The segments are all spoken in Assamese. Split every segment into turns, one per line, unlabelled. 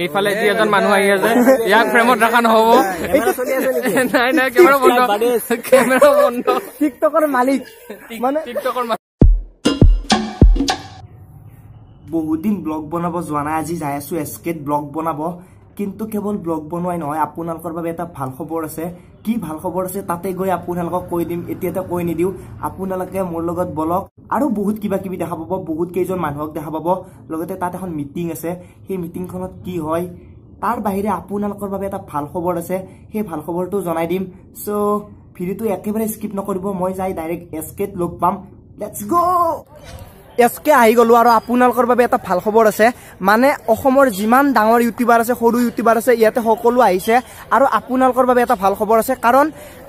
এইফালে এতিয়া এজন মানুহ আহি আছে ইয়াক ফ্ৰেমত ৰাখা নহব নাই নাই কেমেৰা বন্ধ
টিকটকৰ মালিক মানে
টিকটকৰ
বহুত দিন ব্লগ বনাব যোৱা নাই আজি যাই আছো এস্কেট ব্লগ বনাব কিন্তু কেৱল ব্লগ বনোৱাই নহয় আপোনালোকৰ বাবে এটা ভাল খবৰ আছে কি ভাল খবৰ আছে তাতে গৈ আপোনালোকক কৈ দিম এতিয়াতে কৈ নিদিও আপোনালোকে মোৰ লগত বলক আৰু বহুত কিবা কিবি দেখা পাব বহুত কেইজন মানুহক দেখা পাব লগতে তাত এখন মিটিং আছে সেই মিটিংখনত কি হয় তাৰ বাহিৰে আপোনালোকৰ বাবে এটা ভাল খবৰ আছে সেই ভাল খবৰটো জনাই দিম সো ভিডিওটো একেবাৰে স্কিপ নকৰিব মই যাই ডাইৰেক্ট এস্কেট লগ পাম লেটস গো এসকে আহি গলো আৰু আপোনালোকৰ বাবে এটা ভাল খবৰ আছে মানে অসমৰ যিমান ডাঙৰ ইউটিউবাৰ আছে সৰু ইউটিউবাৰ আছে ইয়াতে সকলো আহিছে আৰু আপোনালোকৰ বাবে এটা ভাল খবৰ আছে কাৰণ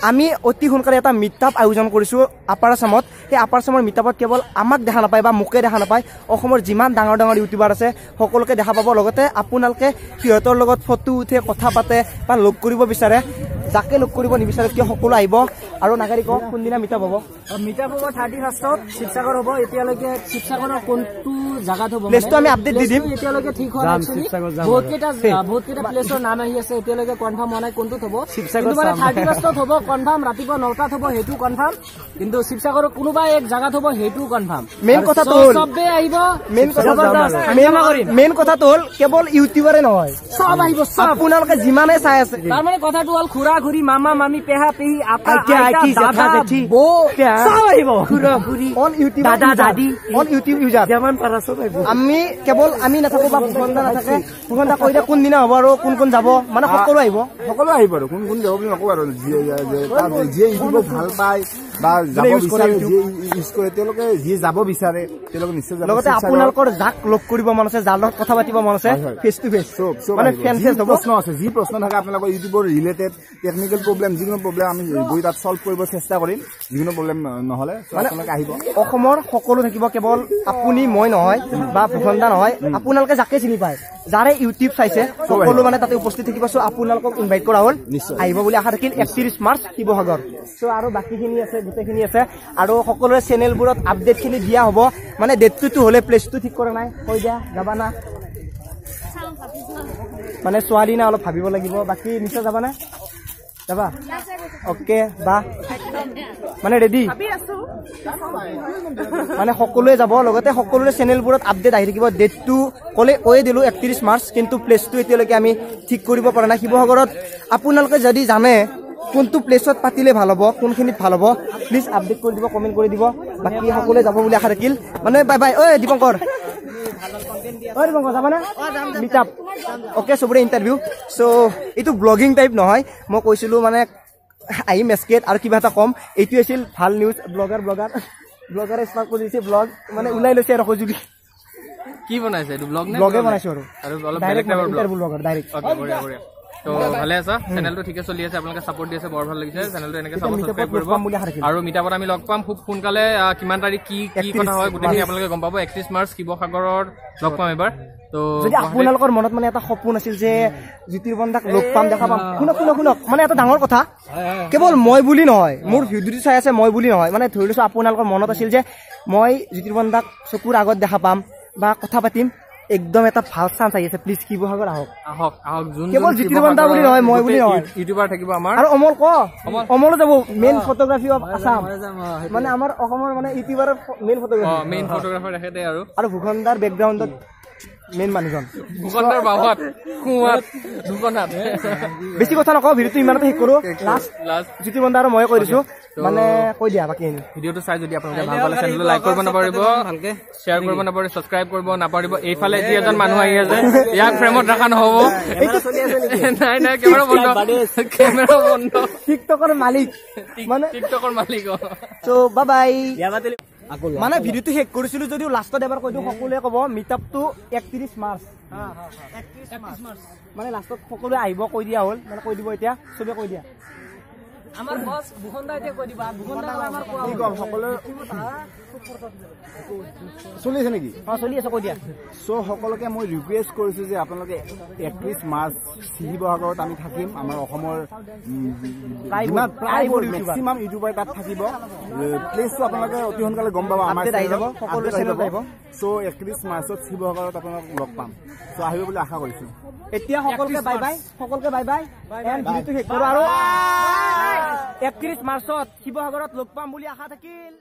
আমি অতি সোনকালে এটা মিটআপ আয়োজন কৰিছো আপাৰ আসামত এই আপাৰ আসামৰ মিটআপত কেৱল আমাক দেখা নাপায় বা মুকে দেখা নাপায় অসমৰ যিমান ডাঙৰ ডাঙৰ ইউটিউবাৰ আছে সকলোকে দেখা পাব লগতে আপোনালোকে সিহঁতৰ লগত ফটো উঠে কথা পাতে বা লগ কৰিব বিচাৰে যাকে লগ কৰিব নিবিচাৰে কিয় সকলো আহিব আৰু নাগাৰিক কোনদিনা মিটআপ হ'ব
মিটআপ হ'ব 31st শিৱসাগৰ হ'ব এতিয়ালৈকে শিৱসাগৰৰ কোনটো জাগাত হ'ব
প্লেসটো আমি আপডেট দি দিম
এতিয়ালৈকে ঠিক হোৱা নাই বহুত কেইটা প্লেসৰ নাম আহি আছে এতিয়ালৈকে কনফাৰ্ম হোৱা নাই কোনটোত হ'ব কিন্তু মানে 31st হ'ব কনফাৰ্ম ৰাতিপুৱা 9টাত হ'ব হেতু কনফাৰ্ম কিন্তু শিৱসাগৰৰ কোনোবা এক জাগাত হ'ব হেতু কনফাৰ্ম
মেইন কথাটো হ'ল
সবে আহিব
মেইন কথাটো হ'ল কেৱল ইউটিউবাৰে নহয়
সব আহিব সব
আপোনালোকে যিমানে চাই আছে
তাৰ মানে কথাটো হ'ল খুৰা খুৰী মামা মামি পেহা পেহী আপা
আইতা দাদা জেঠি
বৌ সব আহিব খুৰা খুৰী
অল ইউটিউব
দাদা দাদি
অল ইউটিউব ইউজাৰ
যেমন পাৰা সব আহিব
আমি কেৱল আমি নাথাকো বা ভুখণ্ডা নাথাকে ভুখণ্ডা কৈ দিয়া কোনদিনা হ'ব আৰু কোন কোন যাব মানে সকলো আহিব
আৰু কোন কোন যাব বুলি নকওঁ আৰু যিয়ে ইউটিউবক ভাল পায় বা যাব বিচাৰে যিয়ে ইউজ কৰে তেওঁলোকে যিয়ে যাব বিচাৰে তেওঁলোকে নিশ্চয় যাব
লগতে আপোনালোকৰ যাক লগ কৰিব মন আছে যাৰ লগত কথা পাতিব মন আছে ফেচ টু ফেচ মানে ফেন ফেচ হ'ব
প্ৰশ্ন আছে যি প্ৰশ্ন থাকে আপোনালোকৰ ইউটিউবৰ ৰিলেটেড টেকনিকেল প্ৰব্লেম যিকোনো প্ৰব্লেম আমি গৈ তাত সলভ কৰিব চেষ্টা কৰিম যিকোনো প্ৰব্লেম নহলে আপোনালোকে আহিব
অসমৰ সকলো থাকিব কেৱল আপুনি মই নহয় বা ভুখণ্ডা নহয় আপোনালোকে যাকে চিনি পায় যাৰে ইউটিউব চাইছে সকলো মানে তাতে উপস্থিত থাকিব সো আপোনালোকক ইনভাইট কৰা হ'ল আহিব বুলি আশা থাকিল 31 মাৰ্চ শিৱসাগৰ সো আৰু বাকিখিনি আছে গোটেইখিনি আছে আৰু সকলোৰে চেনেলবোৰত আপডেটখিনি দিয়া হ'ব মানে ডেটটো হ'লে প্লেসটো ঠিক কৰা নাই কৈ দিয়া যাবা না মানে ছোৱালী না অলপ ভাবিব লাগিব বাকি নিশ্চয় যাবা না যাবা ওকে বা মানে ৰেডি মানে সকলোৱে যাব লগতে সকলোৰে চেনেলবোৰত আপডেট আহি থাকিব ডেটটো ক'লে কৈ দিলোঁ 31 মাৰ্চ কিন্তু প্লেসটো এতিয়ালৈকে আমি ঠিক কৰিব পৰা নাই শিৱসাগৰত আপোনালোকে যদি জানে কোনটো প্লেসত পাতিলে ভাল হ'ব কোনখিনিত ভাল হ'ব প্লিজ আপডেট কৰি দিব কমেন্ট কৰি দিব বাকি সকলোৱে যাব বুলি আশা থাকিল মানে বাই বাই ঐ দীপঙ্কৰ যাবা না মিটআপ ওকে চবৰে ইণ্টাৰভিউ সো এইটো ব্লগিং টাইপ নহয় মই কৈছিলো মানে আহিম এস্কেট আৰু কিবা এটা কম এইটো আছিল ভাল নিউজ ব্লগাৰে স্টাৰ্ট কৰি দিছে ব্লগ মানে ওলাই লৈছে আৰু সজুলি
কি বনাইছে এইটো ব্লগ নে
ব্লগে বনাইছো আৰু
অলপ বেলেগ টাইপৰ
ইণ্টাৰভিউ ব্লগাৰ ডাইৰেক্ট
ওকে বঢ়িয়া বঢ়িয়া তো ভালে আছে চেনেলটো ঠিকে চলি আছে আপোনালোকে সাপোৰ্ট দি আছে বৰ ভাল লাগিছে চেনেলটো এনেকৈ সাবস্ক্ৰাইব কৰিব আৰু মিটাপত আমি লগ পাম খুব সোনকালে কিমান তাৰিখ কি কথা হয় গোটেইখিনি আপোনালোকে গম পাব 31 মাৰ্চ শিৱসাগৰত লগ পাম এবাৰ তো
যদি আপোনালোকৰ মনত মানে এটা সপোন আছিল যে জ্যোতিৰ্বন্দাক লগ পাম দেখা পাম শুনক মানে এটা ডাঙৰ কথা কেৱল মই বুলি নহয় মোৰ ভিডিঅ'টো চাই আছে মই বুলি নহয় মানে ধৰি লৈছো আপোনালোকৰ মনত আছিল যে মই জ্যোতিৰ্বন্দাক চকুৰ আগত দেখা পাম বা কথা পাতিম একদম এটা ভাল চান্স আহি আছে প্লিজ শিৱসাগৰ আহক যোন কেৱল জ্যোতিৰ্বন্দা বুলি নহয় মই বুলি নহয়
ইউটিউবাৰ থাকিব আমাৰ
আৰু অমলো যাব মেইন ফটোগ্ৰাফি অফ আসাম মানে আমাৰ অসমৰ মানে ইউটিউবাৰৰ মেইন ফটোগ্ৰাফাৰ ৰাখে আৰু ভুখণ্ডাৰ বেকগ্ৰাউণ্ডত মেইন মানুহজন
ভুখণ্ডাৰ বাহুত কুৱাত দুকনাত
বেছি কথা নকওঁ ভিডিঅ'টো ইমানতে শেষ কৰোঁ লাষ্ট জ্যোতিৰ্বন্দা আৰু মই কৈ দিছোঁ মানে কৈ দিয়া বাকী
ভিডিঅ'টো চাই যদি আপোনালোকে ভাল পালে চেনেলটো লাইক কৰিব নাপাৰিব ভালকে শ্বেয়াৰ কৰিব নাপাৰিব ছাবস্ক্ৰাইব কৰিব নাপাৰিব এইফালে যি এজন মানুহ আহি আছে ইয়াক ফ্ৰেমত ৰাখা নহব নাই কেমেৰা বন্ধ
টিকটকৰ মালিক চ' বাই মানে ভিডিঅ'টো শেষ কৰিছিলো যদিও লাষ্টত এবাৰ কৈ দিওঁ সকলোৱে ক'ব মিটআপটো 31 মাৰ্চ মানে লাষ্টত সকলোৱে আহিব কৈ দিয়া হ'ল মানে কৈ দিব এতিয়া চবে কৈ দিয়া
আমাৰ বস ভূষণ দা এতিয়া কৈ দিবা ভূষণ দা আমাৰ কোৱা
কি কম সকলো চলি আছে নেকি
চলি আছে কৈ দিয়া
সো সকলোকে মই ৰিকুৱেষ্ট কৰিছো যে আপোনালোকে 31 মাৰ্চ শিৱসাগৰত আমি থাকিম আমাৰ অসমৰ মেক্সিমাম ইউটিউবাৰ তাত থাকিব প্লেচটো আপোনালোকে অতি সোনকালে গম পাব আমাৰ আহি যাব সকলো চেনেল আহিব সো 31 মাৰ্চত শিৱসাগৰত আপোনালোক লগ পাম সো আহিব বুলি আশা কৰিছো
এতিয়া সকলোকে বাই বাই এণ্ড ভিডিঅ'টো শেষ কৰো আৰু 31 মাৰ্চত শিৱসাগৰত লগ পাম বুলি আশা থাকিল